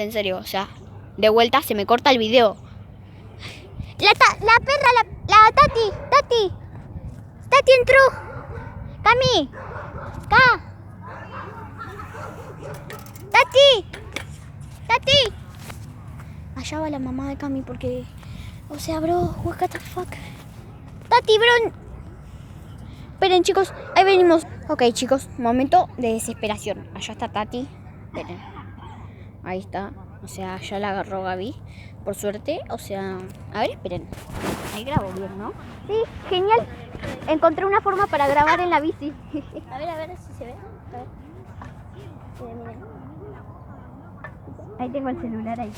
en serio, o sea, de vuelta se me corta el video. La perra, la Tati entró. Cami, Tati. Allá va la mamá de Cami porque, o sea, bro, what the fuck. Tati, bro. Esperen, chicos, ahí venimos. Ok, chicos, momento de desesperación. Allá está Tati. Esperen. Ahí está. O sea, ya la agarró Gaby. Por suerte, o sea... A ver, esperen. Ahí grabo bien, ¿no? Sí, genial. Encontré una forma para grabar en la bici. A ver si se ve. A ver. Miren. Ahí tengo el celular ahí.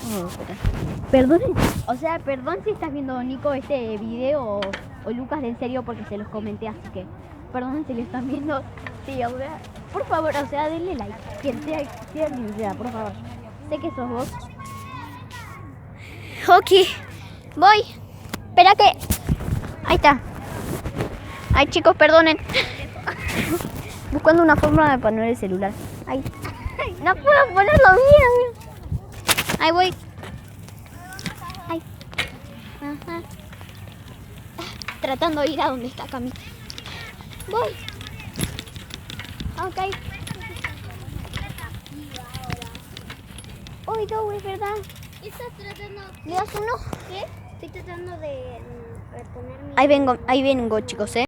Perdón. O sea, perdón si estás viendo, Nico, este video o Lucas de En Serio porque se los comenté, así que... Perdón si lo están viendo. Sí, o sea, por favor, o sea, denle like. Quien sea, por favor. Sé que sos vos. Ok, voy. Espera que... Ahí está. Ay, chicos, perdonen. Buscando una forma de poner el celular. Ahí. No puedo ponerlo bien. Ahí voy. Ahí. Ajá. Tratando de ir a donde está Cami. Voy. Ok. Uy, no, es verdad. ¿Estás tratando? ¿Le das uno? ¿Qué? Estoy tratando de reponer mi... Ahí vengo, chicos,